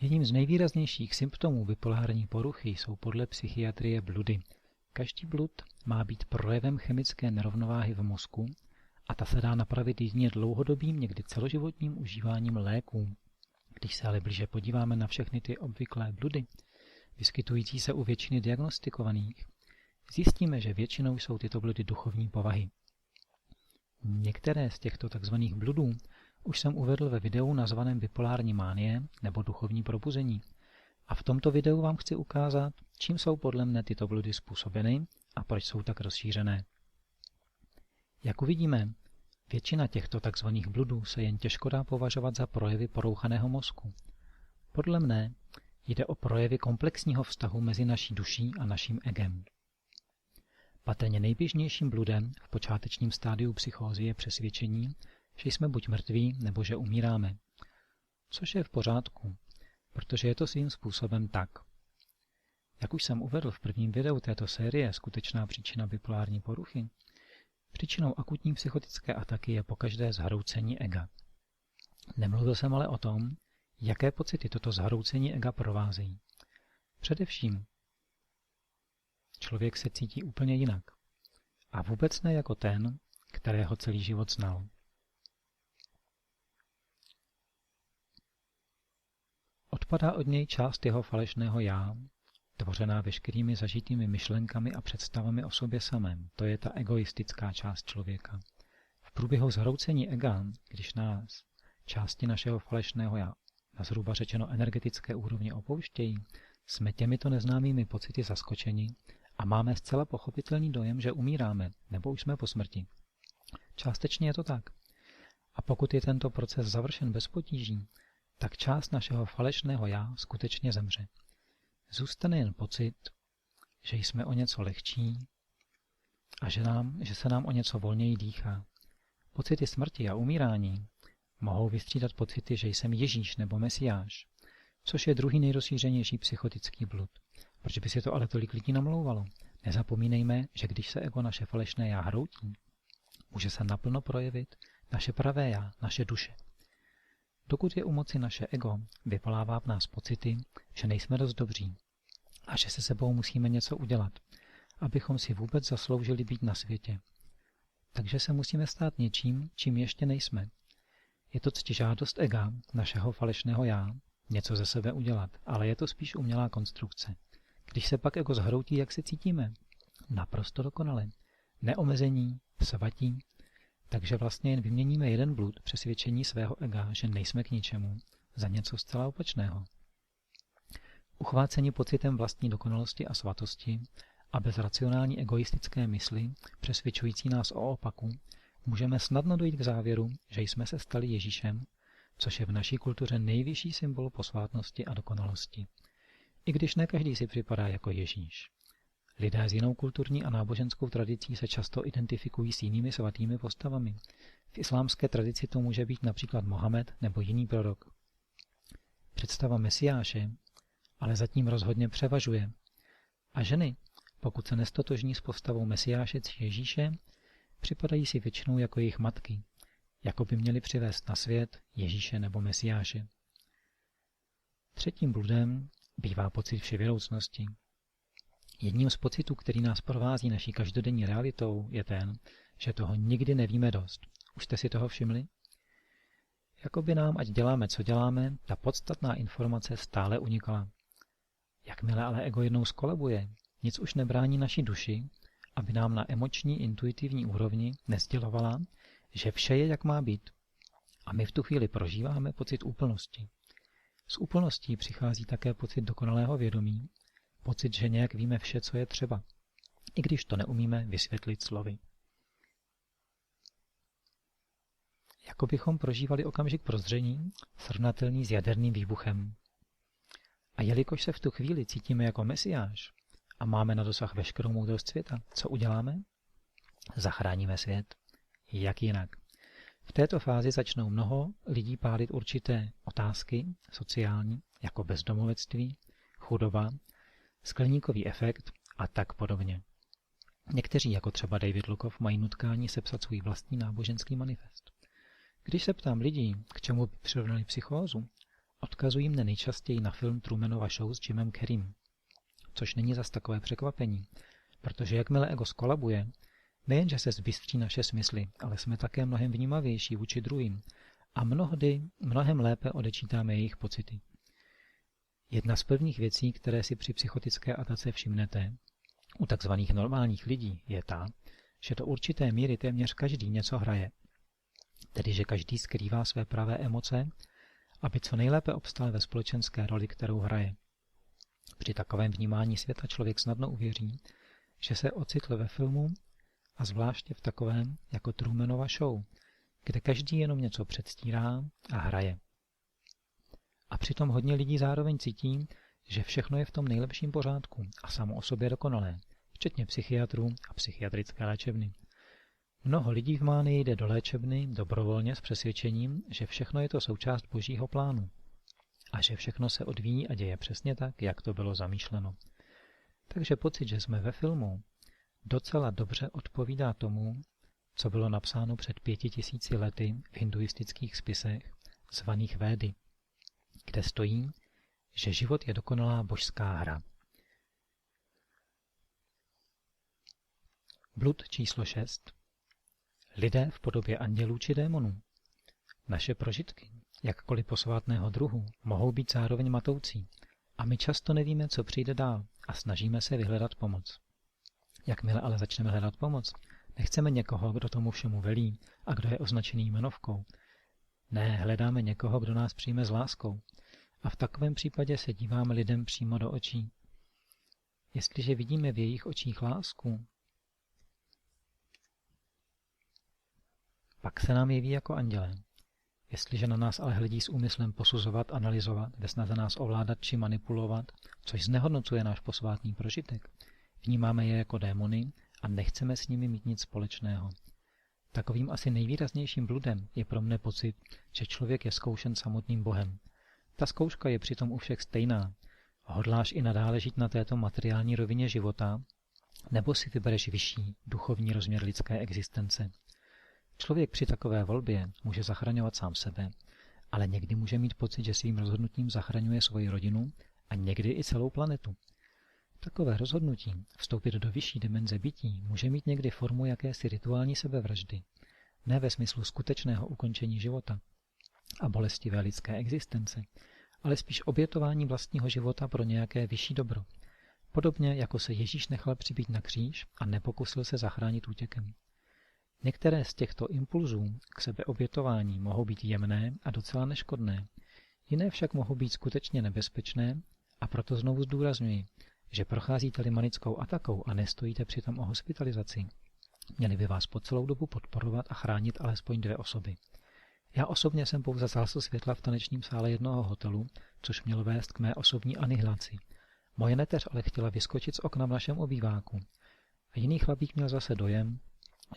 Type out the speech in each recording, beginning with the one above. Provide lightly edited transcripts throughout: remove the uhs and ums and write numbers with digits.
Jedním z nejvýraznějších symptomů bipolární poruchy jsou podle psychiatrie bludy. Každý blud má být projevem chemické nerovnováhy v mozku a ta se dá napravit jedině dlouhodobým, někdy celoživotním užíváním léků. Když se ale blíže podíváme na všechny ty obvyklé bludy, vyskytující se u většiny diagnostikovaných, zjistíme, že většinou jsou tyto bludy duchovní povahy. Některé z těchto tzv. Bludů už jsem uvedl ve videu nazvaném bipolární mánie nebo duchovní probuzení. A v tomto videu vám chci ukázat, čím jsou podle mne tyto bludy způsobeny a proč jsou tak rozšířené. Jak uvidíme, většina těchto tzv. Bludů se jen těžko dá považovat za projevy porouchaného mozku. Podle mne jde o projevy komplexního vztahu mezi naší duší a naším egem. Patrně nejběžnějším bludem v počátečním stádiu psychózy je přesvědčení, že jsme buď mrtví, nebo že umíráme. Což je v pořádku, protože je to svým způsobem tak. Jak už jsem uvedl v prvním videu této série Skutečná příčina bipolární poruchy, příčinou akutní psychotické ataky je pokaždé zhroucení ega. Nemluvil jsem ale o tom, jaké pocity toto zhroucení ega provázejí. Především člověk se cítí úplně jinak. A vůbec ne jako ten, kterého celý život znal. Odpadá od něj část jeho falešného já, tvořená veškerými zažitými myšlenkami a představami o sobě samém. To je ta egoistická část člověka. V průběhu zhroucení ega, když nás části našeho falešného já na zhruba řečeno energetické úrovni opouštějí, jsme těmito neznámými pocity zaskočeni a máme zcela pochopitelný dojem, že umíráme, nebo už jsme po smrti. Částečně je to tak. A pokud je tento proces završen bez potíží, tak část našeho falešného já skutečně zemře. Zůstane jen pocit, že jsme o něco lehčí a že se nám o něco volněji dýchá. Pocity smrti a umírání mohou vystřídat pocity, že jsem Ježíš nebo Mesiáš, což je druhý nejrozšířenější psychotický blud. Proč by si to ale tolik lidí namlouvalo? Nezapomínejme, že když se ego naše falešné já hroutí, může se naplno projevit naše pravé já, naše duše. Dokud je u moci naše ego, vyvolává v nás pocity, že nejsme dost dobří a že se sebou musíme něco udělat, abychom si vůbec zasloužili být na světě. Takže se musíme stát něčím, čím ještě nejsme. Je to ctižádost ega, našeho falešného já, něco ze sebe udělat, ale je to spíš umělá konstrukce. Když se pak ego zhroutí, jak se cítíme? Naprosto dokonale. Neomezení, svatí. Takže vlastně jen vyměníme jeden blud přesvědčení svého ega, že nejsme k ničemu, za něco zcela opačného. Uchvácení pocitem vlastní dokonalosti a svatosti a bez racionální egoistické mysli, přesvědčující nás o opaku, můžeme snadno dojít k závěru, že jsme se stali Ježíšem, což je v naší kultuře nejvyšší symbol posvátnosti a dokonalosti. I když ne každý si připadá jako Ježíš. Lidé s jinou kulturní a náboženskou tradicí se často identifikují s jinými svatými postavami. V islámské tradici to může být například Mohamed nebo jiný prorok. Představa Mesiáše ale zatím rozhodně převažuje. A ženy, pokud se nestotožní s postavou Mesiáše či Ježíše, připadají si většinou jako jejich matky, jako by měli přivést na svět Ježíše nebo Mesiáše. Třetím bludem bývá pocit vševěroucnosti. Jedním z pocitů, který nás provází naší každodenní realitou, je ten, že toho nikdy nevíme dost. Už jste si toho všimli? Jakoby nám, ať děláme, co děláme, ta podstatná informace stále unikala. Jakmile ale ego jednou skolabuje, nic už nebrání naší duši, aby nám na emoční, intuitivní úrovni nesdělovala, že vše je, jak má být. A my v tu chvíli prožíváme pocit úplnosti. S úplností přichází také pocit dokonalého vědomí, pocit, že nějak víme vše, co je třeba, i když to neumíme vysvětlit slovy. Jako bychom prožívali okamžik prozření, srovnatelný s jaderným výbuchem. A jelikož se v tu chvíli cítíme jako Mesiáš a máme na dosah veškerou moudrost světa, co uděláme? Zachráníme svět. Jak jinak? V této fázi začnou mnoho lidí pálit určité otázky sociální, jako bezdomovectví, chudoba, skleníkový efekt a tak podobně. Někteří, jako třeba David Lukov, mají nutkání sepsat svůj vlastní náboženský manifest. Když se ptám lidí, k čemu by přirovnali psychózu, odkazují mne nejčastěji na film Trumanova Show s Jimem Carreym. Což není zas takové překvapení, protože jakmile ego skolabuje, nejenže se zbystří naše smysly, ale jsme také mnohem vnímavější vůči druhým a mnohem lépe odečítáme jejich pocity. Jedna z prvních věcí, které si při psychotické atace všimnete u tzv. Normálních lidí, je ta, že do určité míry téměř každý něco hraje. Tedy, že každý skrývá své pravé emoce, aby co nejlépe obstál ve společenské roli, kterou hraje. Při takovém vnímání světa člověk snadno uvěří, že se ocitl ve filmu a zvláště v takovém jako Trumanova Show, kde každý jenom něco předstírá a hraje. A přitom hodně lidí zároveň cítí, že všechno je v tom nejlepším pořádku a samo o sobě dokonalé, včetně psychiatrů a psychiatrické léčebny. Mnoho lidí v mánii jde do léčebny dobrovolně s přesvědčením, že všechno je to součást božího plánu a že všechno se odvíjí a děje přesně tak, jak to bylo zamýšleno. Takže pocit, že jsme ve filmu, docela dobře odpovídá tomu, co bylo napsáno před 5000 lety v hinduistických spisech zvaných Védy, kde stojí, že život je dokonalá božská hra. Blud číslo 6. Lidé v podobě andělů či démonů. Naše prožitky, jakkoliv posvátného druhu, mohou být zároveň matoucí a my často nevíme, co přijde dál a snažíme se vyhledat pomoc. Jakmile ale začneme hledat pomoc, nechceme někoho, kdo tomu všemu velí a kdo je označený jmenovkou. Ne, hledáme někoho, kdo nás přijme s láskou. A v takovém případě se díváme lidem přímo do očí. Jestliže vidíme v jejich očích lásku, pak se nám jeví jako andělé. Jestliže na nás ale hledí s úmyslem posuzovat, analyzovat, ve snaze nás ovládat či manipulovat, což znehodnocuje náš posvátný prožitek, vnímáme je jako démony a nechceme s nimi mít nic společného. Takovým asi nejvýraznějším bludem je pro mne pocit, že člověk je zkoušen samotným Bohem. Ta zkouška je přitom u všech stejná. Hodláš i nadále žít na této materiální rovině života, nebo si vybereš vyšší, duchovní rozměr lidské existence. Člověk při takové volbě může zachraňovat sám sebe, ale někdy může mít pocit, že svým rozhodnutím zachraňuje svoji rodinu a někdy i celou planetu. Takové rozhodnutí vstoupit do vyšší dimenze bytí může mít někdy formu jakési rituální sebevraždy, ne ve smyslu skutečného ukončení života a bolestivé lidské existence, ale spíš obětování vlastního života pro nějaké vyšší dobro, podobně jako se Ježíš nechal přibít na kříž a nepokusil se zachránit útěkem. Některé z těchto impulzů k sebeobětování mohou být jemné a docela neškodné, jiné však mohou být skutečně nebezpečné a proto znovu zdůrazňuji, že procházíte-li manickou atakou a nestojíte přitom o hospitalizaci, měli by vás po celou dobu podporovat a chránit alespoň 2 osoby. Já osobně jsem pouze zhasl světla v tanečním sále jednoho hotelu, což mělo vést k mé osobní anihilaci. Moje neteř ale chtěla vyskočit z okna v našem obýváku. A jiný chlapík měl zase dojem,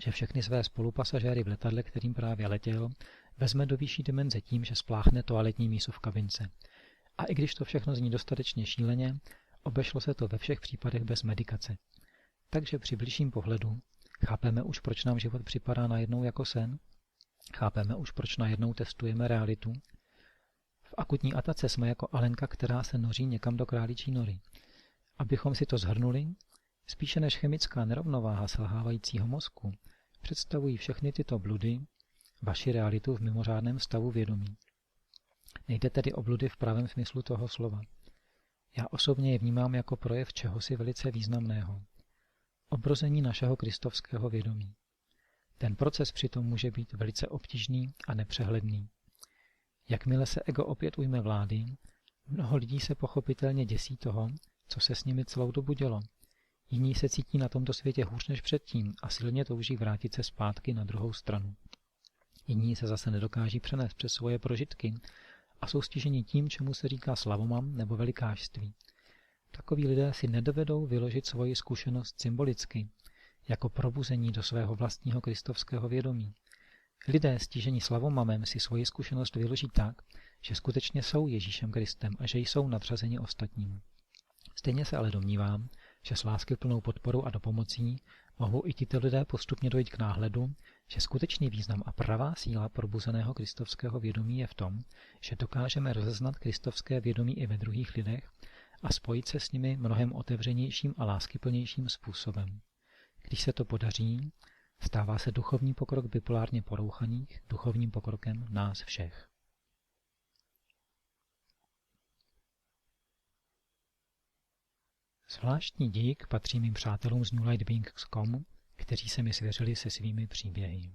že všechny své spolupasažéry v letadle, kterým právě letěl, vezme do vyšší dimenze tím, že spláchne toaletní mísu v kabince. A i když to všechno zní dostatečně šíleně, obešlo se to ve všech případech bez medikace. Takže při bližším pohledu chápeme už, proč nám život připadá najednou jako sen? Chápeme už, proč najednou testujeme realitu? V akutní atace jsme jako Alenka, která se noří někam do králičí nory. Abychom si to shrnuli, spíše než chemická nerovnováha selhávajícího mozku, představují všechny tyto bludy vaši realitu v mimořádném stavu vědomí. Nejde tedy o bludy v pravém smyslu toho slova. Já osobně je vnímám jako projev čehosi velice významného. Obrození našeho kristovského vědomí. Ten proces přitom může být velice obtížný a nepřehledný. Jakmile se ego opět ujme vlády, mnoho lidí se pochopitelně děsí toho, co se s nimi celou dobu dělo. Jiní se cítí na tomto světě hůř než předtím a silně touží vrátit se zpátky na druhou stranu. Jiní se zase nedokáží přenést přes svoje prožitky a jsou stiženi tím, čemu se říká slavomam nebo velikášství. Takoví lidé si nedovedou vyložit svoji zkušenost symbolicky, jako probuzení do svého vlastního kristovského vědomí. Lidé stižení slavomamem si svoji zkušenost vyloží tak, že skutečně jsou Ježíšem Kristem a že jsou nadřazeni ostatním. Stejně se ale domnívám, že s láskyplnou podporou a dopomocí mohou i tito lidé postupně dojít k náhledu, že skutečný význam a pravá síla probuzeného kristovského vědomí je v tom, že dokážeme rozeznat kristovské vědomí i ve druhých lidech a spojit se s nimi mnohem otevřenějším a láskyplnějším způsobem. Když se to podaří, stává se duchovní pokrok bipolárně porouchaných duchovním pokrokem nás všech. Zvláštní dík patří mým přátelům z newlightbeings.com, kteří se mi svěřili se svými příběhy.